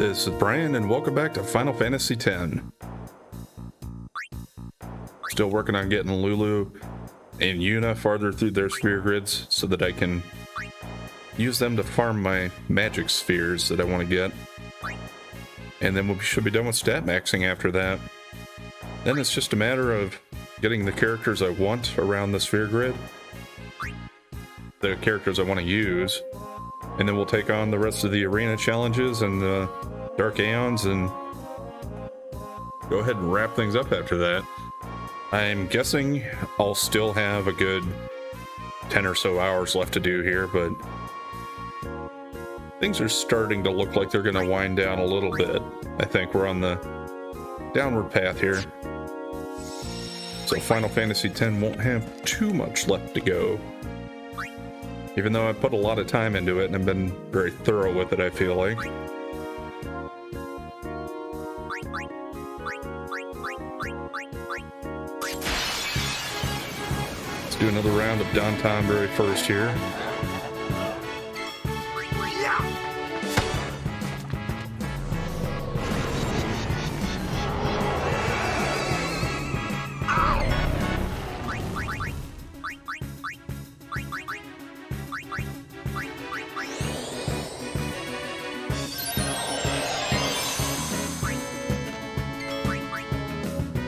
This is Brian, and welcome back to Final Fantasy X. Still working on getting Lulu and Yuna farther through their sphere grids so that I can use them to farm my magic spheres that I want to get. And then we should be done with stat maxing after that. Then it's just a matter of getting the characters I want around the sphere grid, the characters I want to use, and then we'll take on the rest of the arena challenges and the Dark Aeons and go ahead and wrap things up after that. I'm guessing I'll still have a good 10 or so hours left to do here, but things are starting to look like they're going to wind down a little bit. I think we're on the downward path here. So Final Fantasy X won't have too much left to go. Even though I put a lot of time into it and I've been very thorough with it, I feel like. Let's do another round of Don Tomberry first here.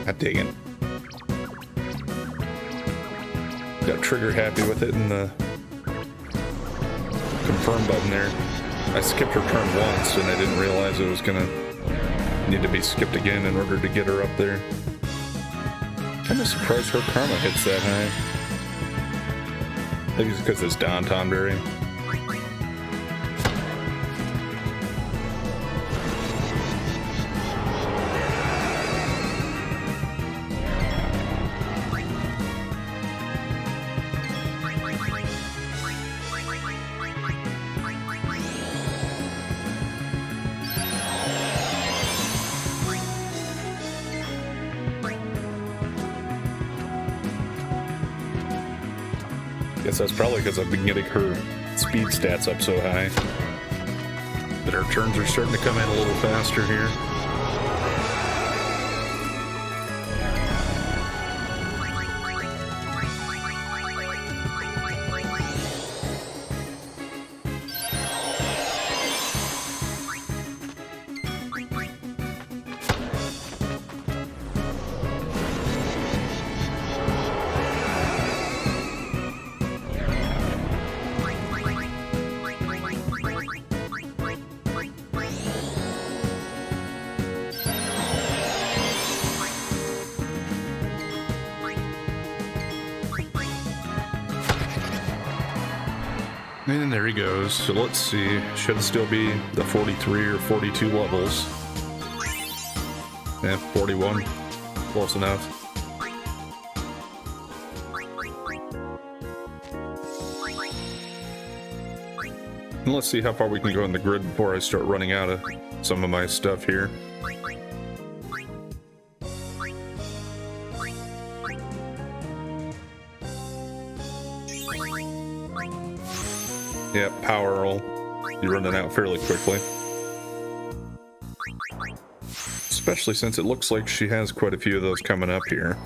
God dang it. Got trigger happy with it in the confirm button there. I skipped her turn once and I didn't realize it was gonna need to be skipped again in order to get her up there. Kinda surprised her karma hits that high. I think it's because it's Don Tomberry. Guess that's probably because I've been getting her speed stats up so high that her turns are starting to come in a little faster here. And there he goes. So let's see. Should still be the 43 or 42 levels. Yeah, 41. Close enough. And let's see how far we can go in the grid before I start running out of some of my stuff here. Yeah, power will be running out fairly quickly. Especially since it looks like she has quite a few of those coming up here.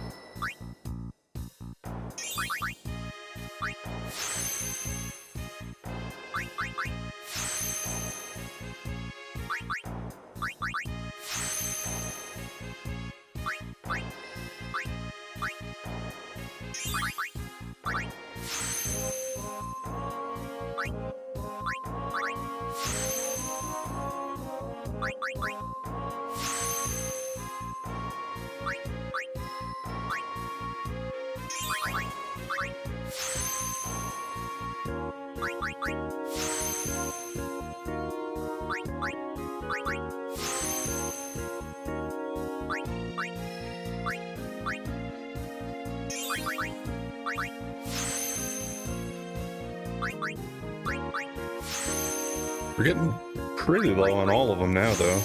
We're getting pretty low on all of them now, though.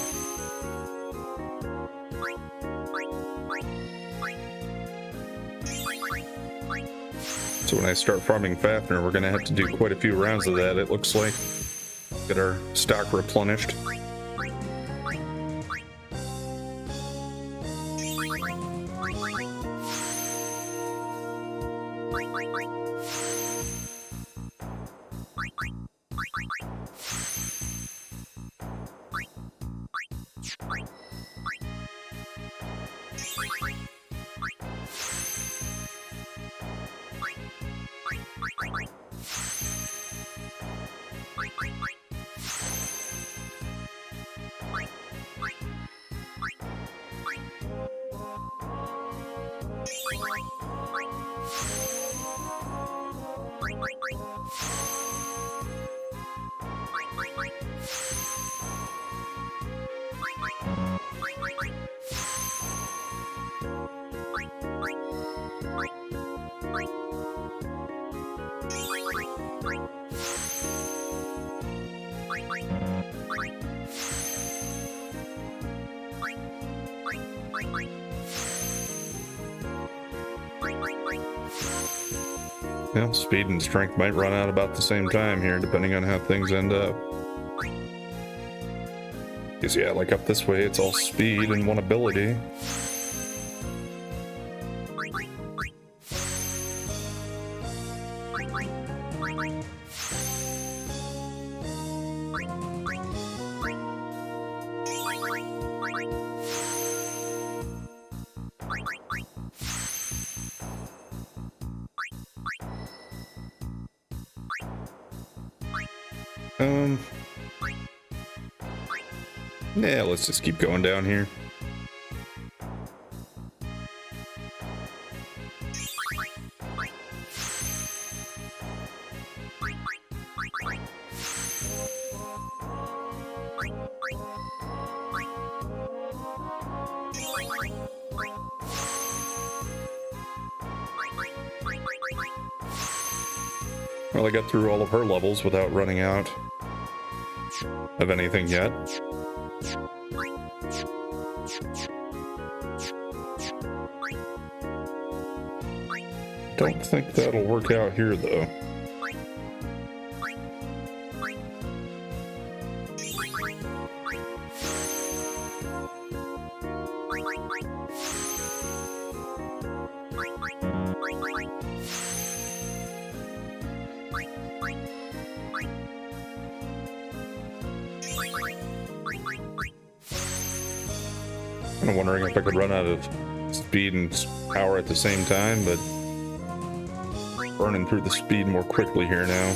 So when I start farming Fafnir, we're going to have to do quite a few rounds of that, it looks like. Get our stock replenished. Well, speed and strength might run out about the same time here, depending on how things end up. Because yeah, like up this way, it's all speed and one ability. Yeah, let's just keep going down here. Well, I got through all of her levels without running out of anything yet. Don't think that'll work out here, though. I'm wondering if I could run out of speed and power at the same time, but burning through the speed more quickly here now.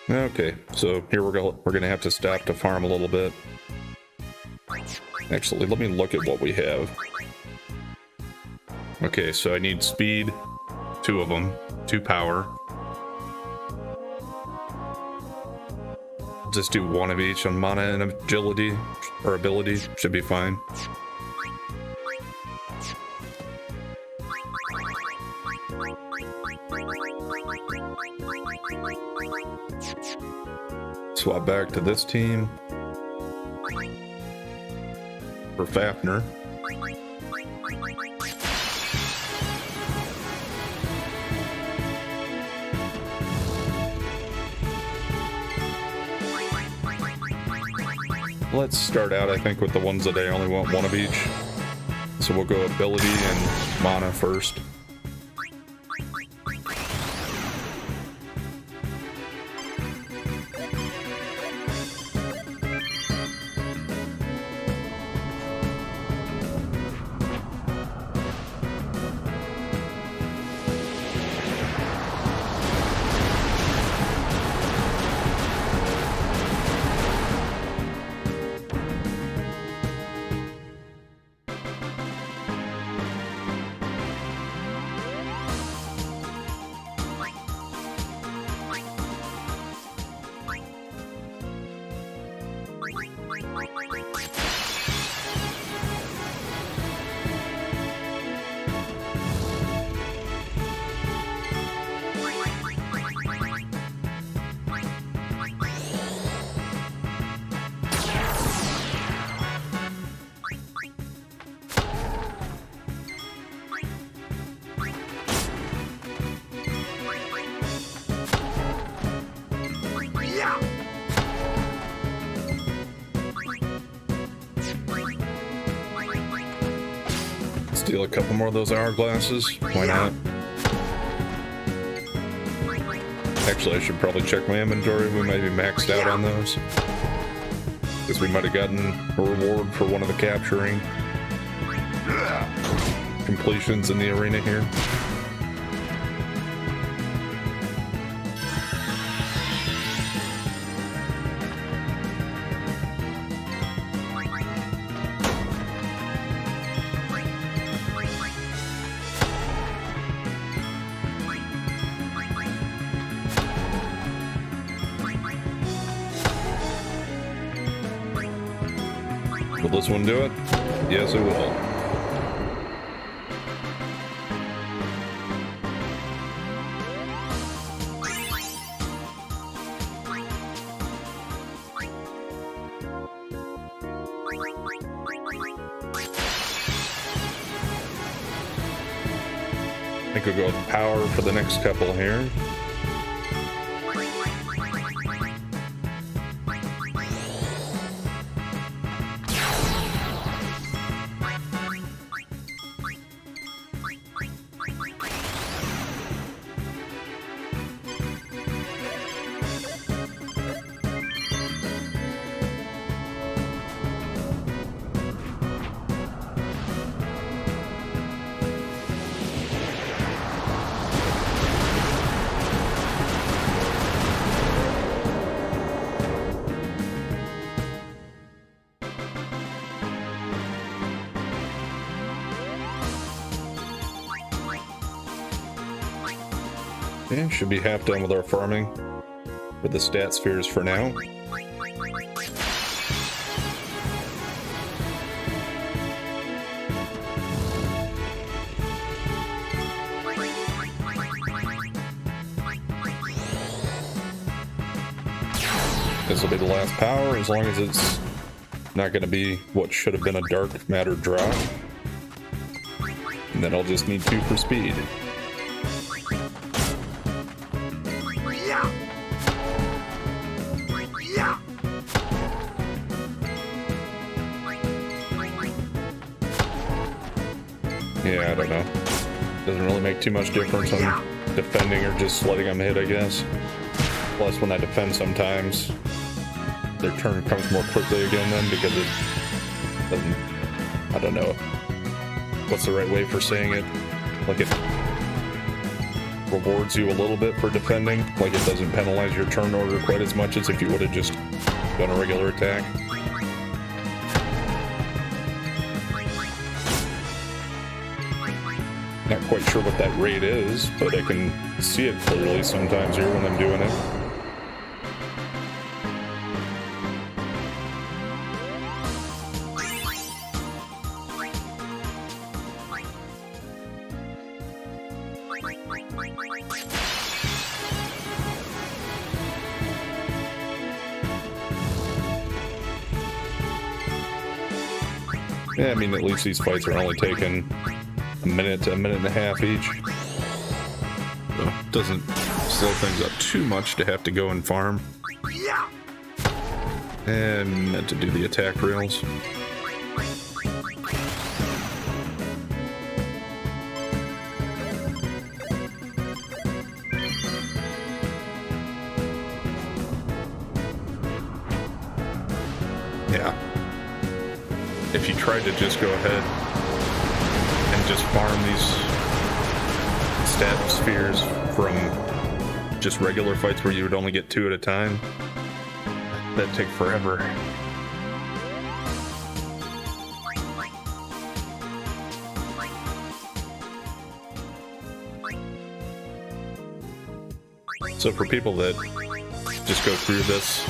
Okay, so here we're gonna have to stop to farm a little bit. Actually, let me look at what we have. Okay, so I need speed, 2 of them, 2 power. Just do 1 of each on mana and agility, or ability, should be fine. Swap back to this team for Fafnir. Let's start out, I think, with the ones that I only want 1 of each. So we'll go ability and mana first. Steal a couple more of those hourglasses. Why not? Actually, I should probably check my inventory. We might be maxed out on those. Because we might have gotten a reward for one of the capturing completions in the arena here. Will this one do it? Yes, it will. I think we'll go with power for the next couple here. Yeah, should be half done with our farming with the stat spheres for now. This will be the last power, as long as it's not going to be what should have been a dark matter drop. And then I'll just need 2 for speed. Yeah, I don't know. Doesn't really make too much difference on defending or just letting them hit, I guess. Plus, when I defend sometimes, their turn comes more quickly again then, because it doesn't... I don't know. What's the right way for saying it? Like, it rewards you a little bit for defending. Like, it doesn't penalize your turn order quite as much as if you would have just done a regular attack. Not quite sure what that rate is, but I can see it clearly sometimes here when I'm doing it. Yeah, I mean, at least these fights are only taking a minute to a minute and a half each. So it doesn't slow things up too much to have to go and farm. And meant to do the attack rails. Yeah. If you tried to just go ahead and just farm these stat spheres from just regular fights where you would only get 2 at a time, that'd take forever. So for people that just go through this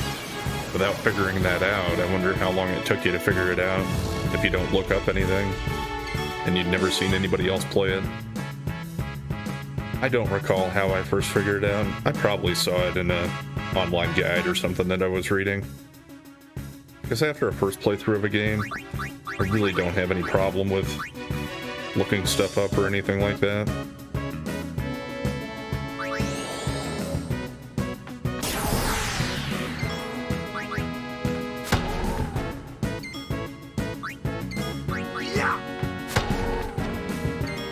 without figuring that out, I wonder how long it took you to figure it out if you don't look up anything and you'd never seen anybody else play it. I don't recall how I first figured it out. I probably saw it in an online guide or something that I was reading. Because after a first playthrough of a game, I really don't have any problem with looking stuff up or anything like that.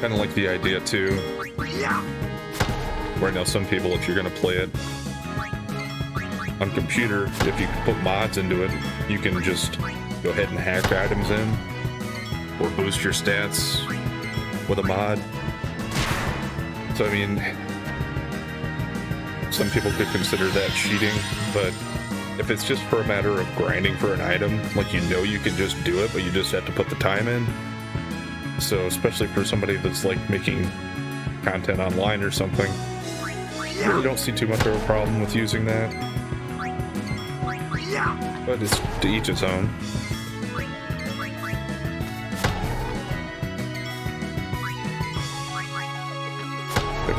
Kind of like the idea too, where I know some people, if you're going to play it on computer, if you put mods into it, you can just go ahead and hack items in or boost your stats with a mod. So I mean, some people could consider that cheating, but if it's just for a matter of grinding for an item, like, you know, you can just do it, but you just have to put the time in. So especially for somebody that's like making content online or something, I really don't see too much of a problem with using that. But it's to each its own.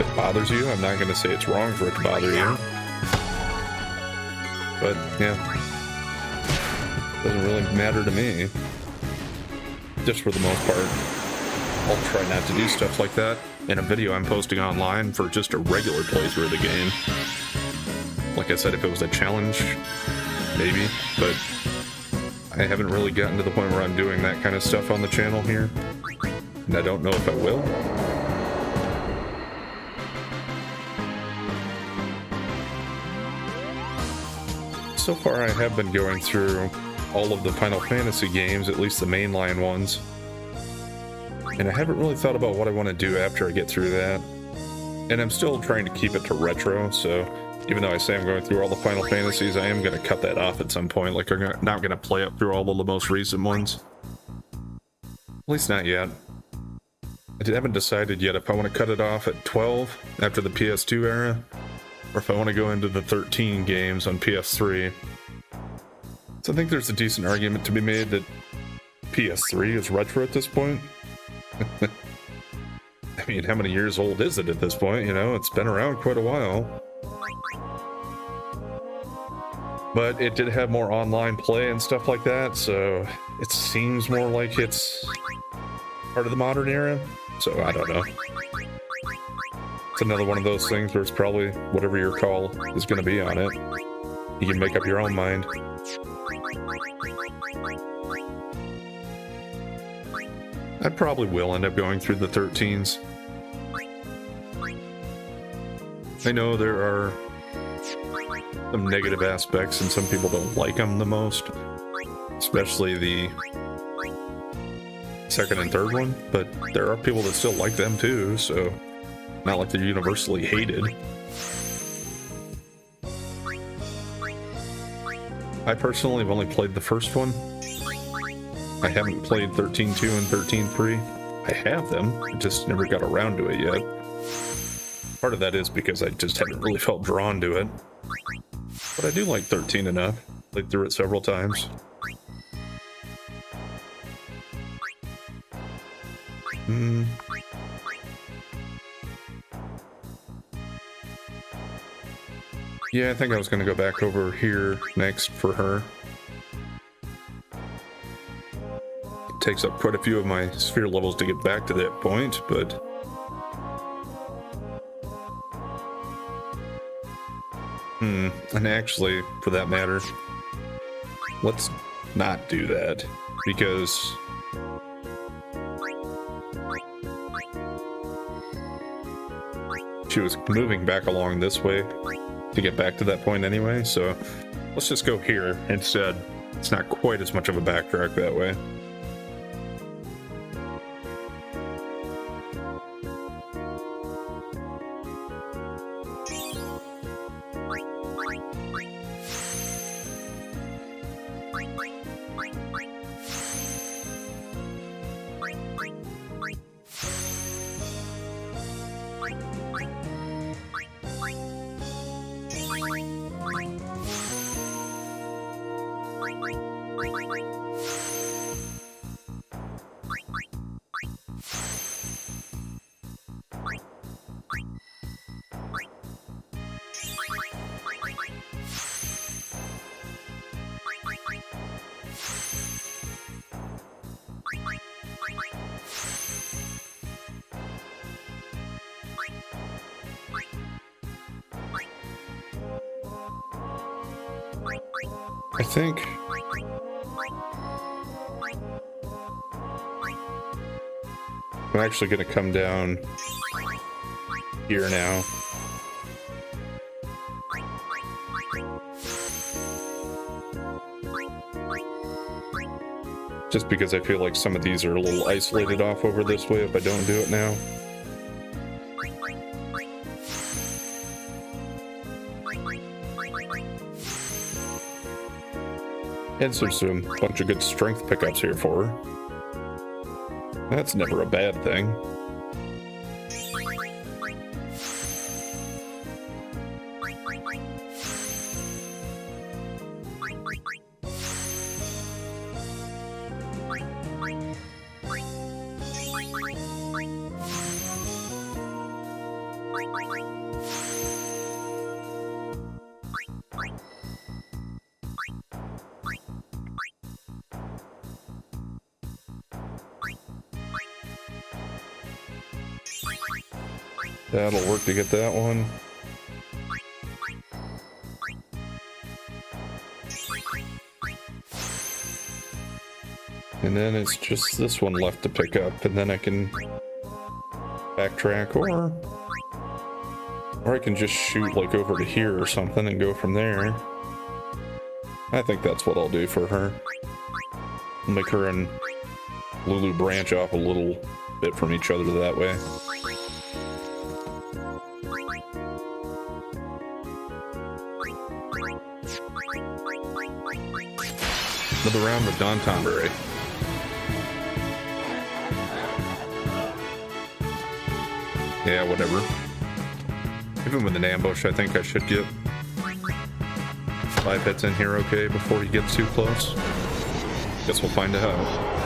if it bothers you. I'm not going to say it's wrong for it to bother you. But, yeah. Doesn't really matter to me. Just for the most part. I'll try not to do stuff like that in a video I'm posting online for just a regular playthrough of the game. Like I said, if it was a challenge, maybe, but I haven't really gotten to the point where I'm doing that kind of stuff on the channel here, and I don't know if I will. So far, I have been going through all of the Final Fantasy games, at least the mainline ones, and I haven't really thought about what I want to do after I get through that. And I'm still trying to keep it to retro, so even though I say I'm going through all the Final Fantasies, I am going to cut that off at some point. Like, I'm not going to play up through all of the most recent ones. At least not yet. I haven't decided yet if I want to cut it off at 12 after the PS2 era, or if I want to go into the 13 games on PS3. So I think there's a decent argument to be made that PS3 is retro at this point. I mean, how many years old is it at this point? You know, it's been around quite a while. But it did have more online play and stuff like that, so it seems more like it's part of the modern era. So I don't know. It's another one of those things where it's probably whatever your call is going to be on it. You can make up your own mind. I probably will end up going through the 13s. I know there are some negative aspects and some people don't like them the most, especially the second and third one, but there are people that still like them too, so not like they're universally hated. I personally have only played the first one. I haven't played 13.2 and 13.3. I have them, I just never got around to it yet. Part of that is because I just haven't really felt drawn to it. But I do like 13 enough. Played through it several times. Yeah, I think I was going to go back over here next for her. It takes up quite a few of my sphere levels to get back to that point, but... And actually, for that matter, let's not do that, because she was moving back along this way to get back to that point anyway, so let's just go here instead. It's not quite as much of a backtrack that way. I think I'm actually going to come down here now. Just because I feel like some of these are a little isolated off over this way if I don't do it now. And some bunch of good strength pickups here for her. That's never a bad thing. That'll work to get that one. And then it's just this one left to pick up, and then I can backtrack, or I can just shoot like over to here or something and go from there. I think that's what I'll do for her. Make her and Lulu branch off a little bit from each other that way. Another round with Don Tondere. Yeah, whatever. Even with an ambush, I think I should get 5 hits in here okay before he gets too close. Guess we'll find out.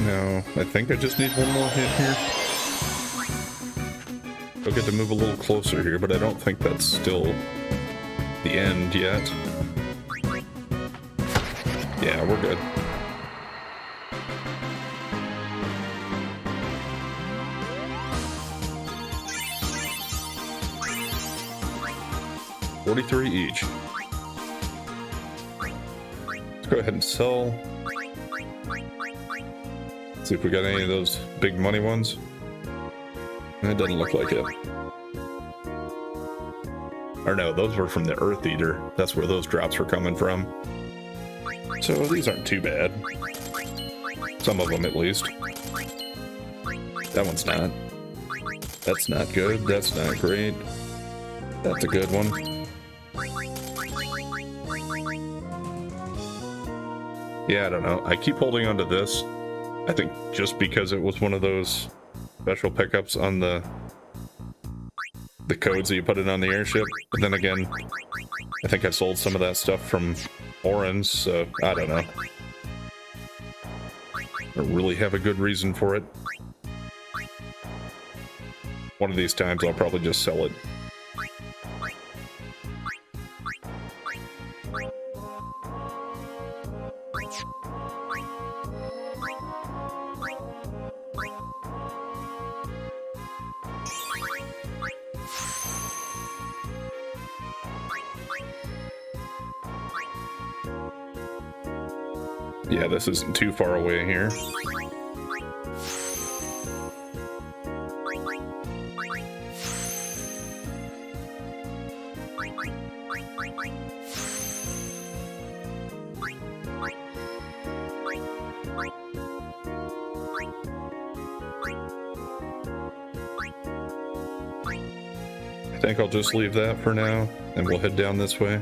No, I think I just need one more hit here. I'll get to move a little closer here, but I don't think that's still the end yet. Yeah, we're good. $43 each. Let's go ahead and sell. See if we got any of those big money ones. It doesn't look like it. Or no, those were from the Earth Eater. That's where those drops were coming from. So these aren't too bad. Some of them at least. That one's not. That's not good. That's not great. That's a good one. Yeah, I don't know. I keep holding on to this. I think just because it was one of those special pickups on the codes that you put in on the airship. But then again, I think I sold some of that stuff from Orange, so I don't know. I don't really have a good reason for it. One of these times I'll probably just sell it. Yeah, this isn't too far away here. I think I'll just leave that for now, and we'll head down this way.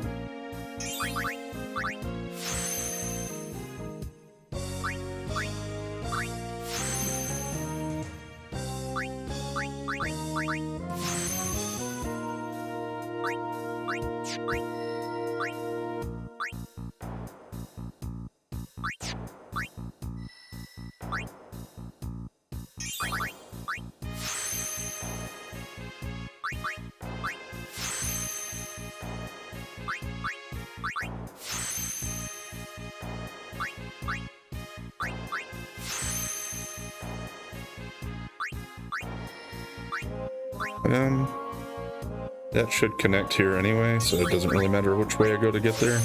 Um, that should connect here anyway, so it doesn't really matter which way I go to get there.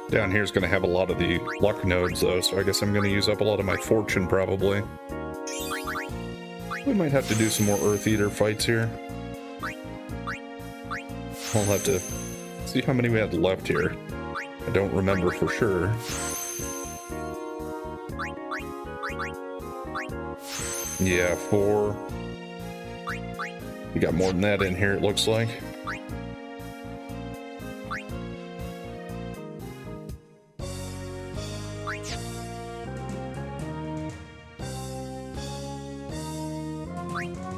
Down here is going to have a lot of the luck nodes though, so I guess I'm going to use up a lot of my fortune probably. We might have to do some more Earth Eater fights here. I'll have to see how many we had left here. I don't remember for sure. Yeah, 4. We got more than that in here, it looks like.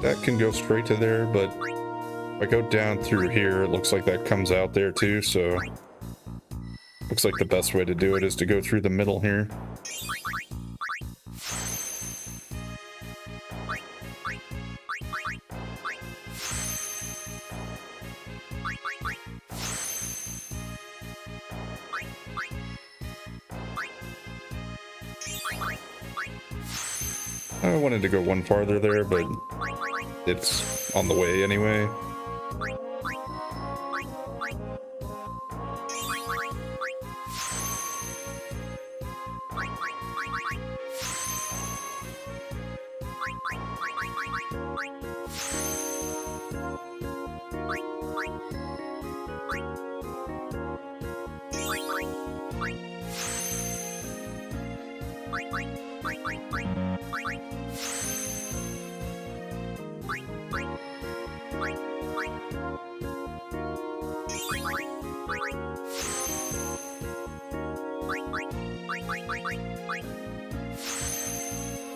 That can go straight to there, but if I go down through here, it looks like that comes out there too, so looks like the best way to do it is to go through the middle here. I wanted to go one farther there, but it's on the way anyway.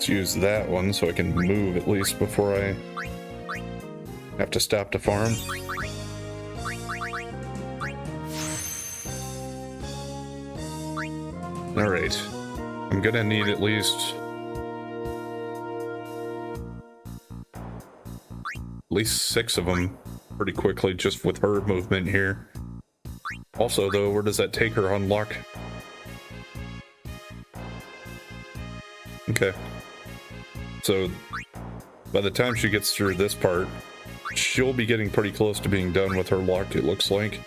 Let's use that one so I can move at least before I have to stop to farm. Alright. I'm gonna need at least 6 of them pretty quickly just with her movement here. Also though, where does that take her on luck? Okay. So by the time she gets through this part, she'll be getting pretty close to being done with her luck, it looks like.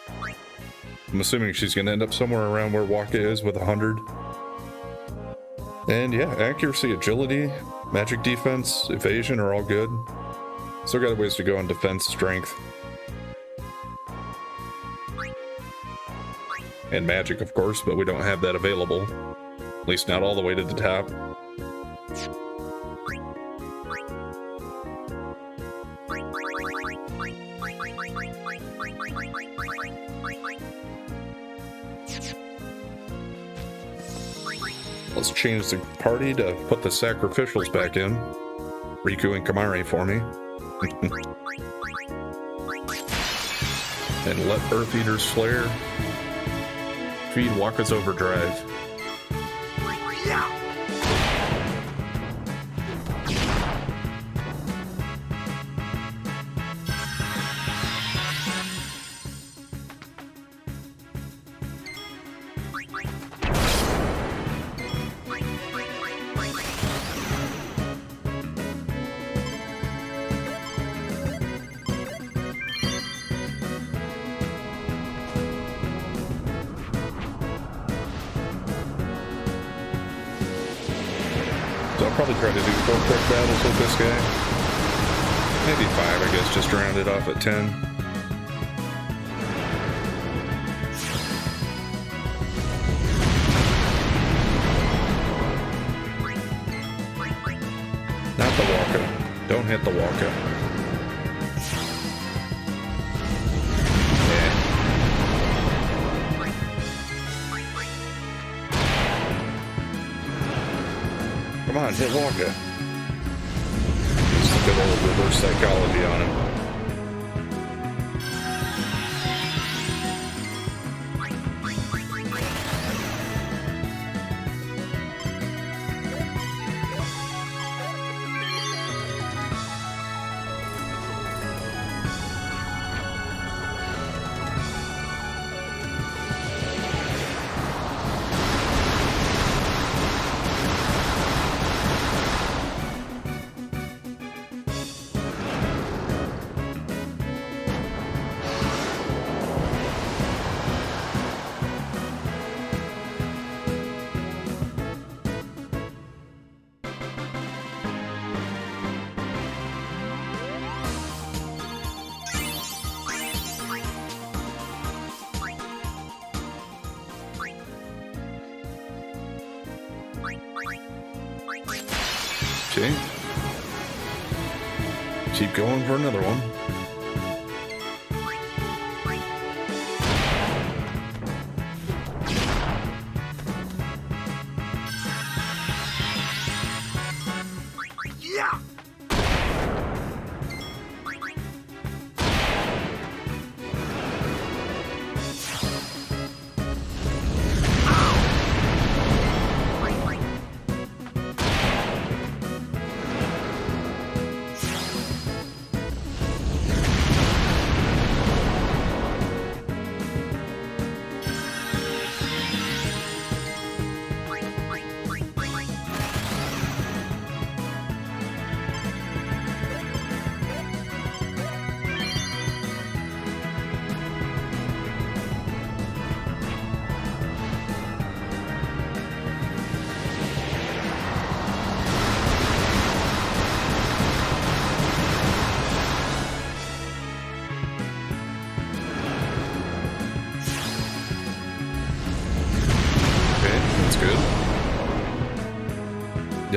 I'm assuming she's going to end up somewhere around where Waka is with 100. And yeah, accuracy, agility, magic defense, evasion are all good. Still got a ways to go on defense, strength. And magic, of course, but we don't have that available. At least not all the way to the top. Let's change the party to put the sacrificials back in. Riku and Kamari for me. And let Earth Eater's Flare feed Waka's Overdrive. So I'll probably try to do 4 quick battles with this guy. Maybe 5, I guess, just to round it off at 10. Not the Waka. Don't hit the Waka. Come on, hit Waka. Just a good old reverse psychology on him. Okay. Keep going for another one. Yeah.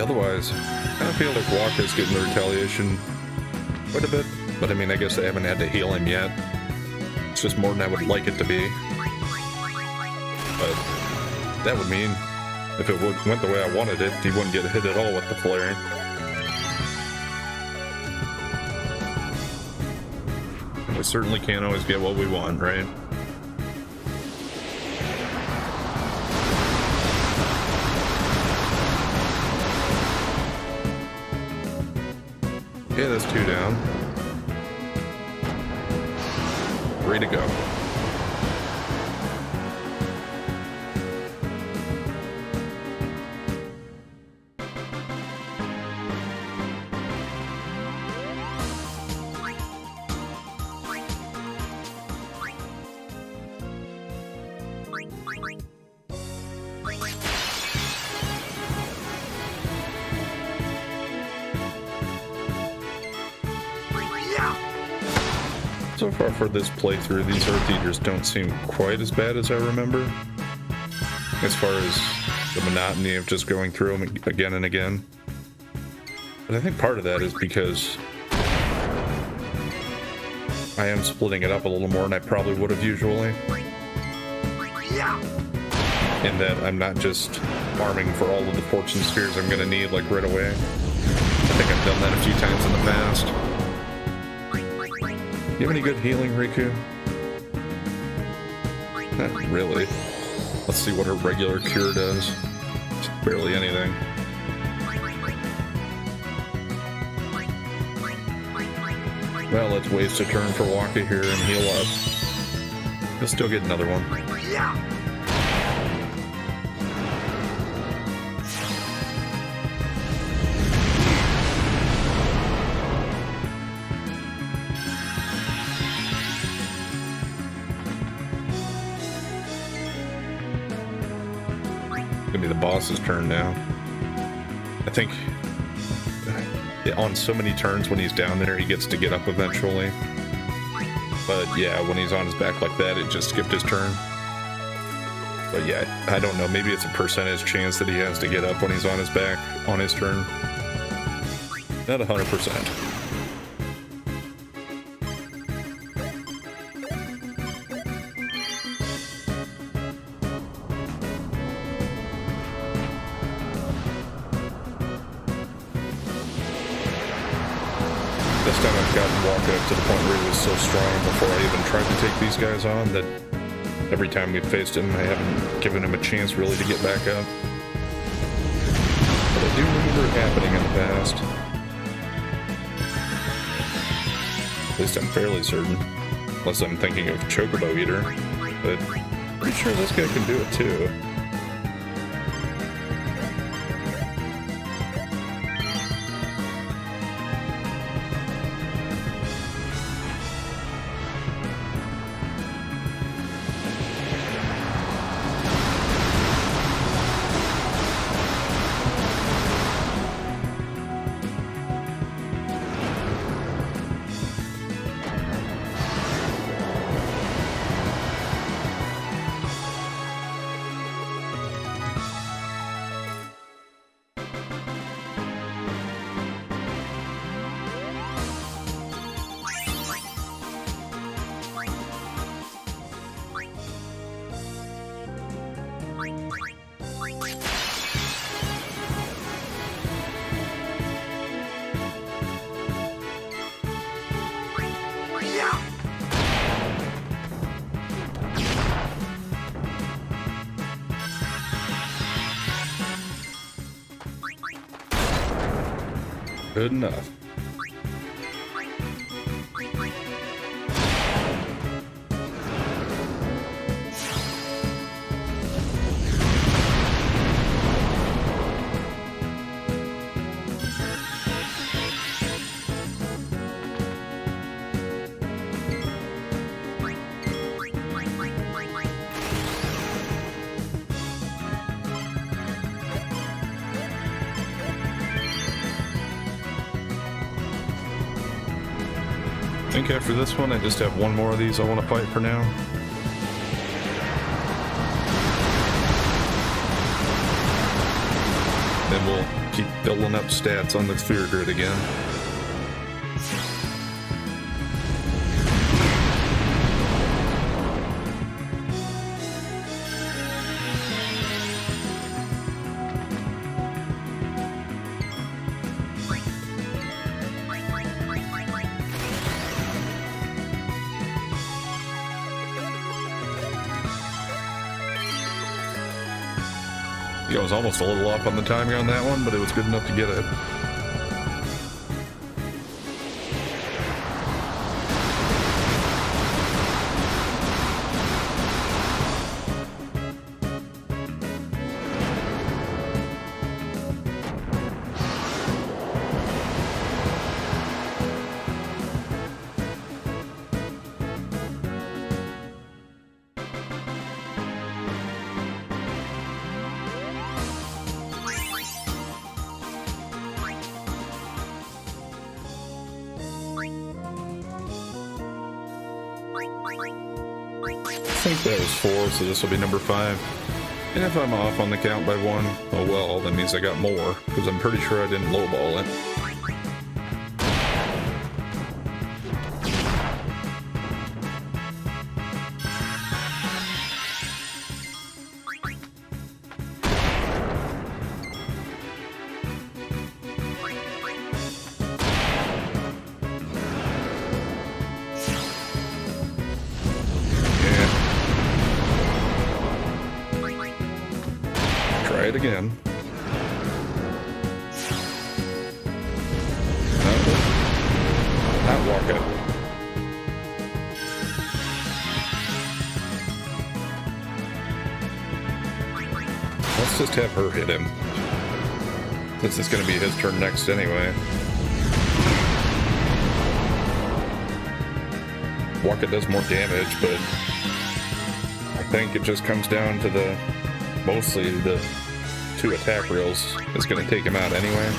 Otherwise, I kind of feel like Walker's getting the retaliation quite a bit, but I mean, I guess they haven't had to heal him yet. It's just more than I would like it to be. But that would mean if it went the way I wanted it, he wouldn't get hit at all with the flare. We certainly can't always get what we want, right? Okay, that's 2 down. 3 to go. So far for this playthrough, these Earth Eaters don't seem quite as bad as I remember. As far as the monotony of just going through them again and again. But I think part of that is because I am splitting it up a little more than I probably would have usually. In that I'm not just farming for all of the fortune spheres I'm going to need like right away. I think I've done that a few times in the past. You have any good healing, Riku? Not really. Let's see what her regular cure does. Barely anything. Well, let's waste a turn for Waka here and heal up. He'll still get another one. Gonna be the boss's turn now. I think on so many turns when he's down there, he gets to get up eventually. But yeah, when he's on his back like that, it just skipped his turn. But yeah, I don't know. Maybe it's a percentage chance that he has to get up when he's on his back on his turn. Not 100%. This time I've gotten Waka up to the point where he was so strong before I even tried to take these guys on that every time we've faced him, I haven't given him a chance really to get back up. But I do remember it happening in the past. At least I'm fairly certain. Unless I'm thinking of Chocobo Eater. But pretty sure this guy can do it too. Good enough. I think after this one, I just have one more of these I want to fight for now. Then we'll keep building up stats on the sphere grid again. I was almost a little off on the timing on that one, but it was good enough to get it. I think that was 4, so this will be number 5. And if I'm off on the count by 1, oh well, that means I got more, because I'm pretty sure I didn't lowball it. Try it again. Not walk it. Let's just have her hit him. Since it's going to be his turn next anyway. Walk it does more damage, but I think it just comes down to the mostly the 2 attack reels is going to take him out anyway.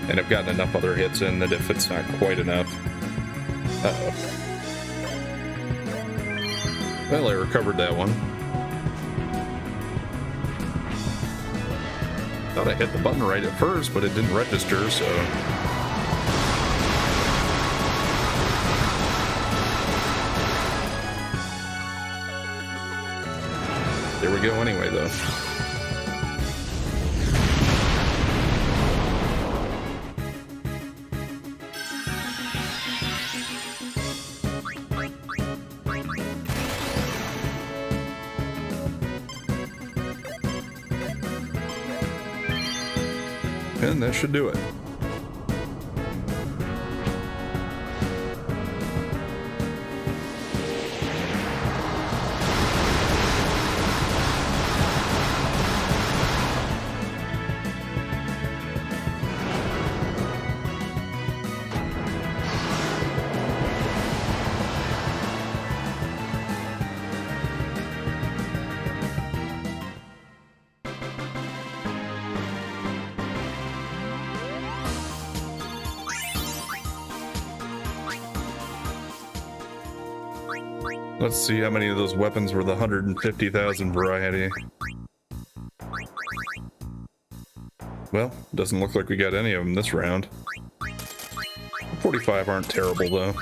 And I've gotten enough other hits in that if it's not quite enough. Uh-oh. Well, I recovered that one. Thought I hit the button right at first, but it didn't register, so... There we go anyway, though. And that should do it. Let's see how many of those weapons were the 150,000 variety. Well, doesn't look like we got any of them this round. 45 aren't terrible though.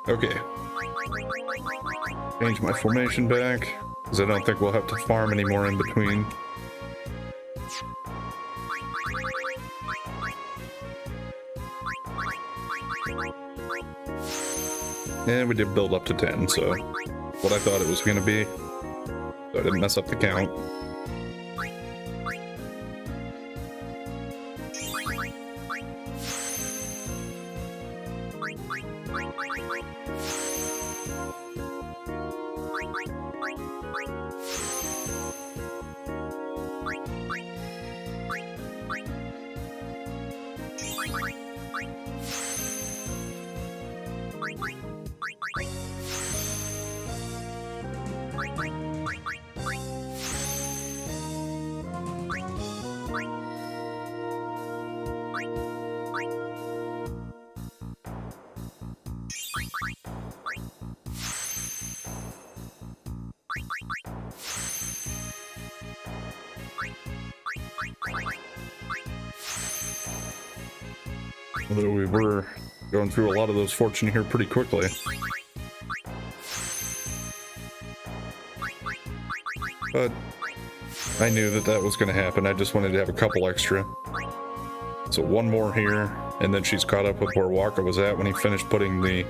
Okay. Change my formation back, because I don't think we'll have to farm anymore in between. And we did build up to 10, so what I thought it was going to be. So I didn't mess up the count. Although we were going through a lot of those fortune here pretty quickly. But I knew that that was going to happen. I just wanted to have a couple extra. So one more here, and then she's caught up with where Walker was at when he finished putting the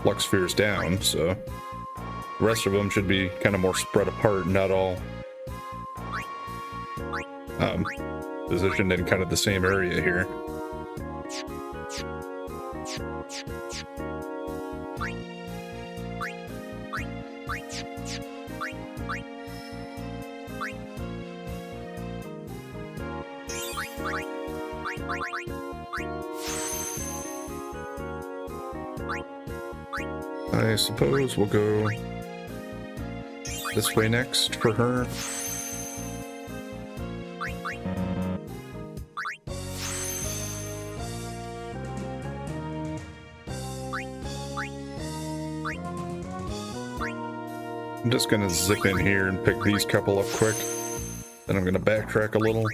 Lux Spheres down. So the rest of them should be kind of more spread apart, not all positioned in kind of the same area here. I suppose we'll go this way next for her. I'm just gonna zip in here and pick these couple up quick. Then I'm gonna backtrack a little.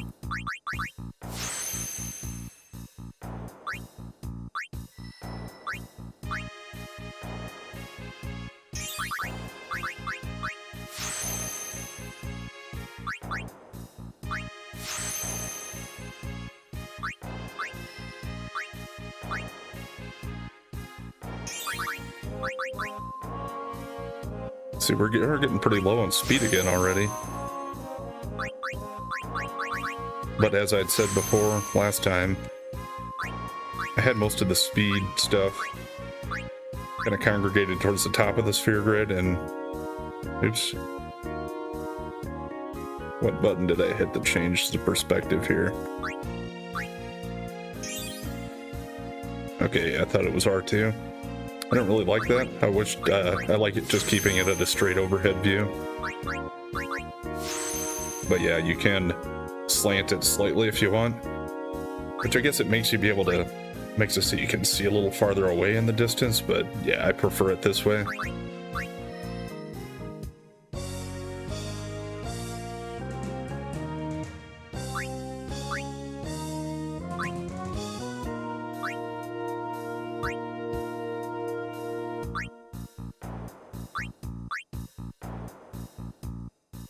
See, we're getting pretty low on speed again already. But as I'd said before, last time, I had most of the speed stuff kind of congregated towards the top of the sphere grid, and oops. What button did I hit to change the perspective here? Okay, I thought it was R2. I don't really like that. I wish I like it just keeping it at a straight overhead view. But yeah, you can slant it slightly if you want, which I guess it makes it so you can see a little farther away in the distance, but yeah, I prefer it this way.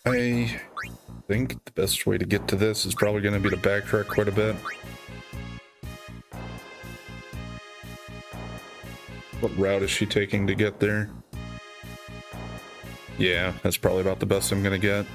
I think the best way to get to this is probably going to be to backtrack quite a bit. What route is she taking to get there? Yeah, that's probably about the best I'm going to get.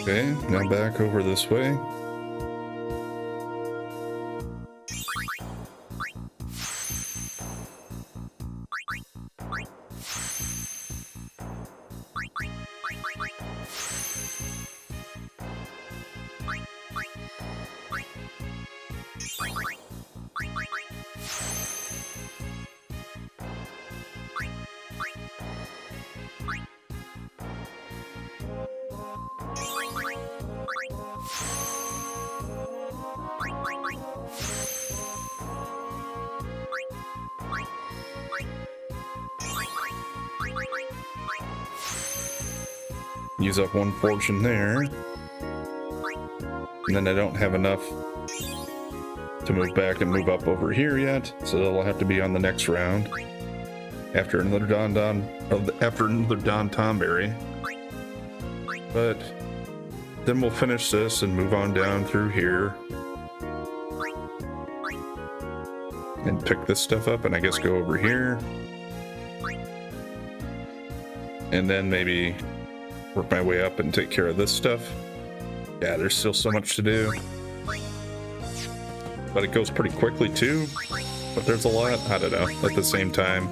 Okay, now back over this way. Use up one fortune there. And then I don't have enough to move back and move up over here yet, so that'll have to be on the next round. After another Don Tomberry. But then we'll finish this and move on down through here. And pick this stuff up and I guess go over here. And then maybe work my way up and take care of this stuff. Yeah, there's still so much to do. But it goes pretty quickly too. But there's a lot, I don't know, at the same time.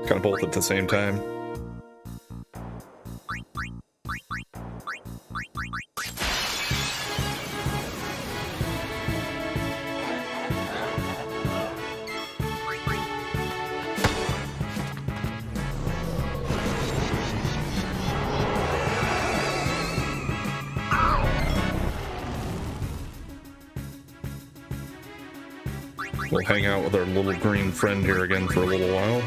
Kind of both at the same time. We'll hang out with our little green friend here again for a little while.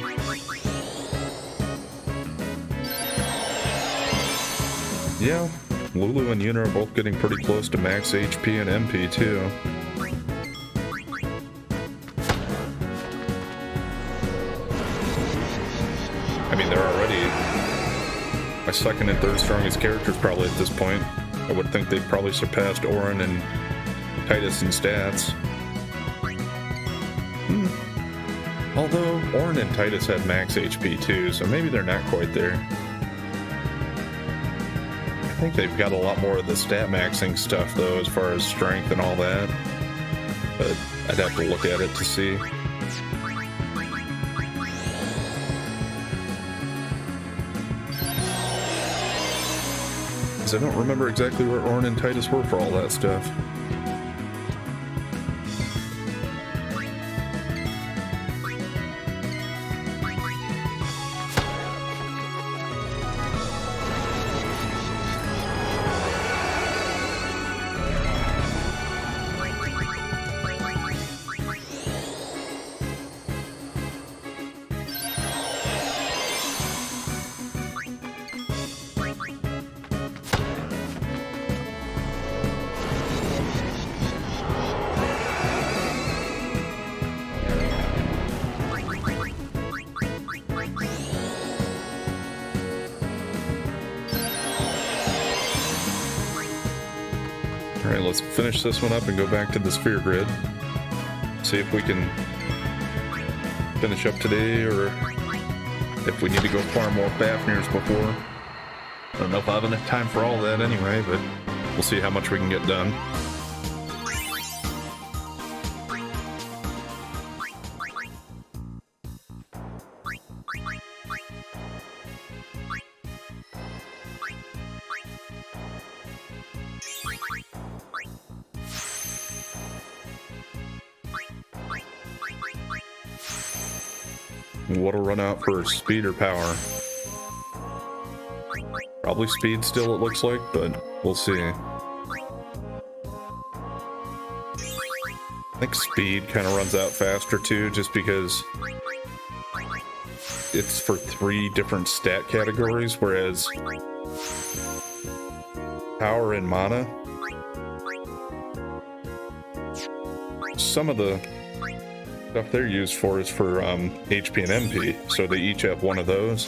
Yeah, Lulu and Yuna are both getting pretty close to max HP and MP too. I mean, they're already my second and third strongest characters probably at this point. I would think they've probably surpassed Auron and Titus in stats. Although, Auron and Titus had max HP too, so maybe they're not quite there. I think they've got a lot more of the stat maxing stuff though, as far as strength and all that. But I'd have to look at it to see. Because I don't remember exactly where Auron and Titus were for all that stuff. Alright, let's finish this one up and go back to the sphere grid. See if we can finish up today, or if we need to go farm more Fafnirs before. I don't know if I have enough time for all that anyway, but we'll see how much we can get done. What'll run out for speed or power? Probably speed still, it looks like, but we'll see. I think speed kind of runs out faster too, just because it's for 3 different stat categories, whereas power and mana, some of the stuff they're used for is for HP and MP, so they each have one of those.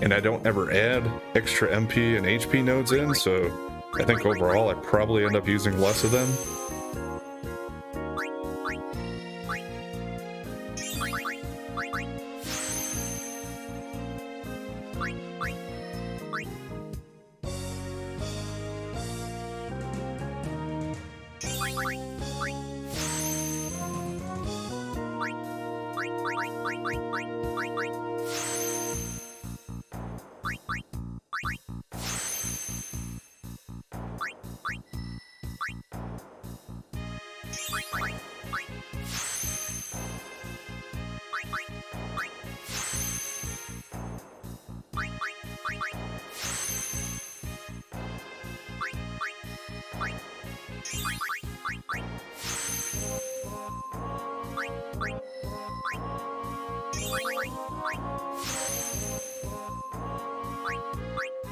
And I don't ever add extra MP and HP nodes in, so I think overall I probably end up using less of them.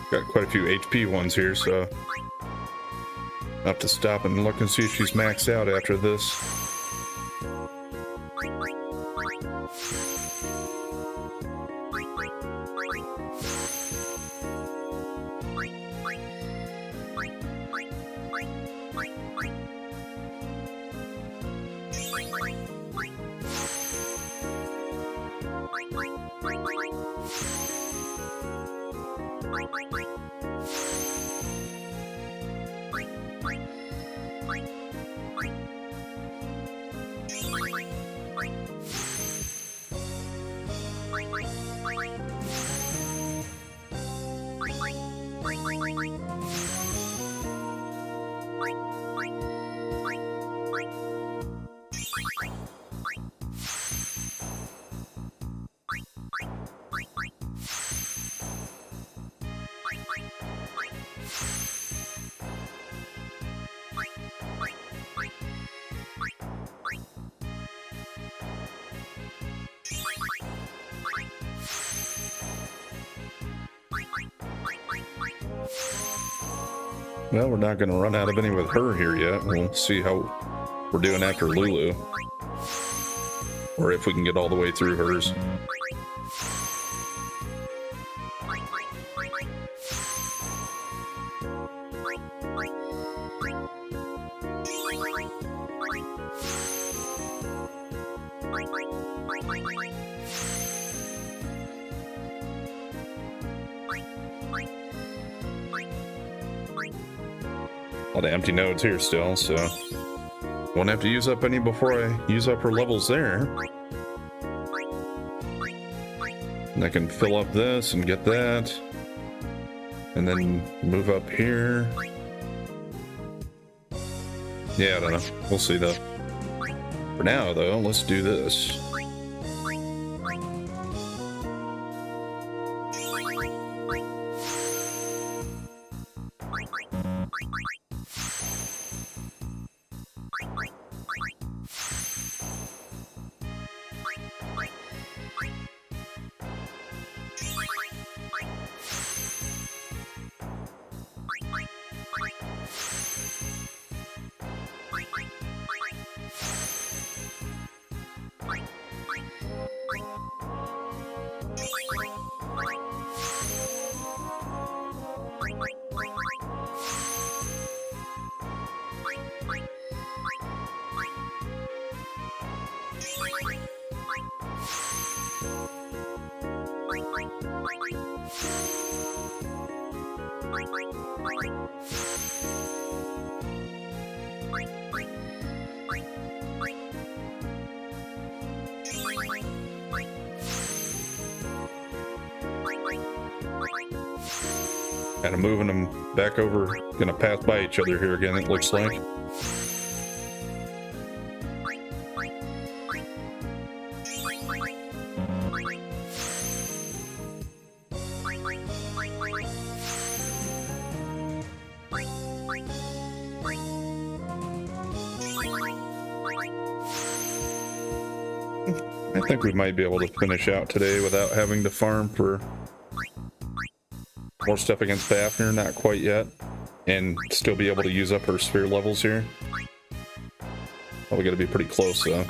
Got quite a few HP ones here, so I'll have to stop and look and see if she's maxed out after this. Well, we're not going to run out of any with her here yet. We'll see how we're doing after Lulu. Or if we can get all the way through hers. A lot of empty nodes here still, so won't have to use up any before I use up her levels there. And I can fill up this and get that, and then move up here. Yeah, I don't know. We'll see though. For now though, let's do this. Kind of moving them back over, gonna pass by each other here again, it looks like. I think we might be able to finish out today without having to farm for more stuff against Fafnir, not quite yet, and still be able to use up her sphere levels here. Probably gotta be pretty close though.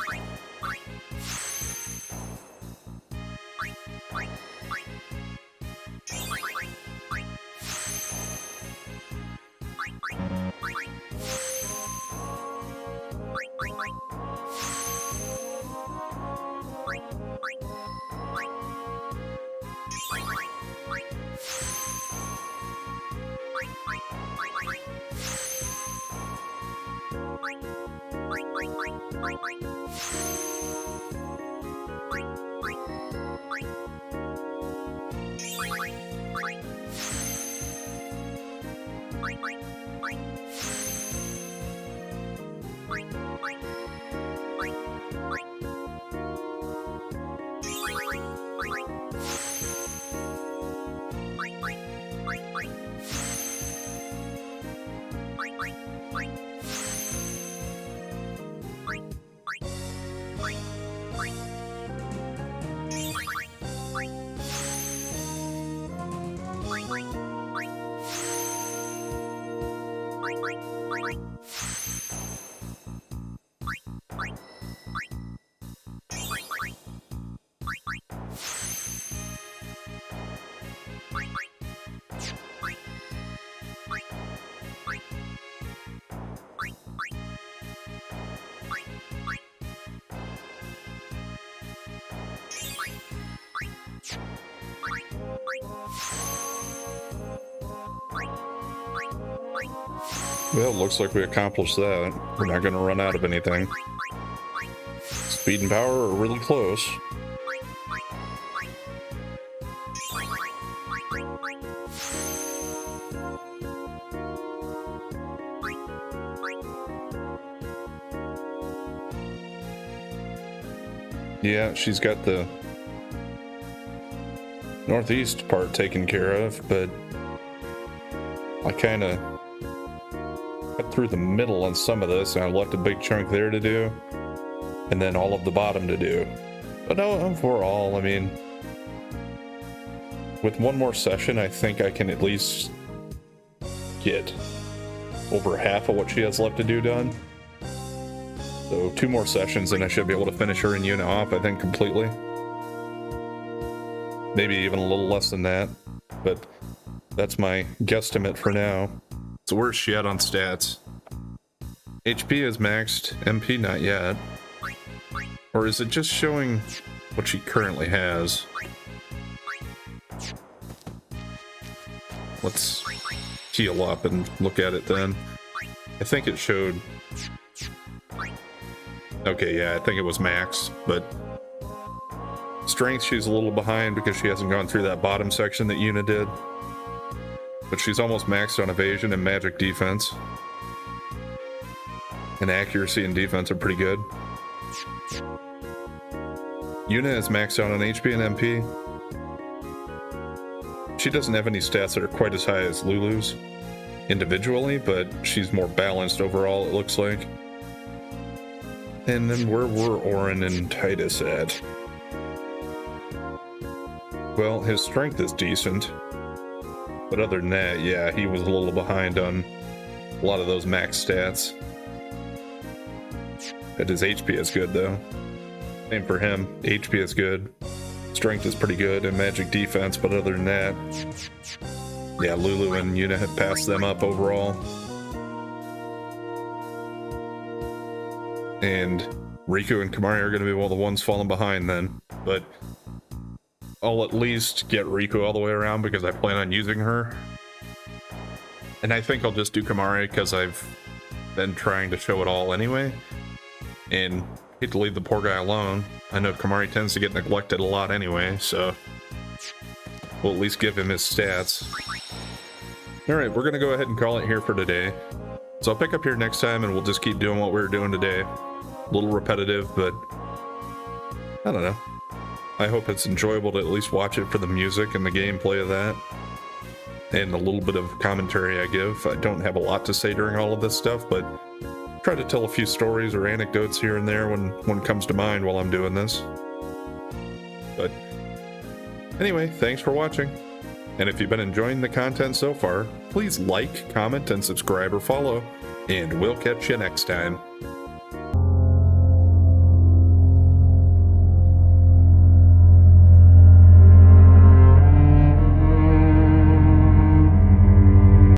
Well, looks like we accomplished that. We're not going to run out of anything. Speed and power are really close. Yeah, she's got the northeast part taken care of, but I kind of cut through the middle on some of this, and I left a big chunk there to do, and then all of the bottom to do. But no, overall, I mean, with one more session, I think I can at least get over half of what she has left to do done. So 2 more sessions and I should be able to finish her and Yuna off, I think, completely. Maybe even a little less than that, but that's my guesstimate for now. So where's she at on stats? HP is maxed, MP not yet. Or is it just showing what she currently has? Let's heal up and look at it then. I think it showed... Okay, yeah, I think it was max, but strength she's a little behind because she hasn't gone through that bottom section that Yuna did. But she's almost maxed on evasion and magic defense. And accuracy and defense are pretty good. Yuna is maxed out on HP and MP. She doesn't have any stats that are quite as high as Lulu's individually, but she's more balanced overall, it looks like. And then where were Orin and Titus at? Well, his strength is decent. But other than that, yeah, he was a little behind on a lot of those max stats. But his HP is good, though. Same for him. HP is good. Strength is pretty good, and magic defense, but other than that... Yeah, Lulu and Yuna have passed them up overall. And Riku and Kamari are going to be one of the ones falling behind then. But I'll at least get Riku all the way around because I plan on using her. And I think I'll just do Kamari because I've been trying to show it all anyway. And hate to leave the poor guy alone. I know Kamari tends to get neglected a lot anyway, so we'll at least give him his stats. Alright, we're going to go ahead and call it here for today. So I'll pick up here next time and we'll just keep doing what we were doing today. A little repetitive, but I don't know. I hope it's enjoyable to at least watch it for the music and the gameplay of that. And a little bit of commentary I give. I don't have a lot to say during all of this stuff, but try to tell a few stories or anecdotes here and there when one comes to mind while I'm doing this. But anyway, thanks for watching. And if you've been enjoying the content so far, please like, comment, and subscribe or follow. And we'll catch you next time.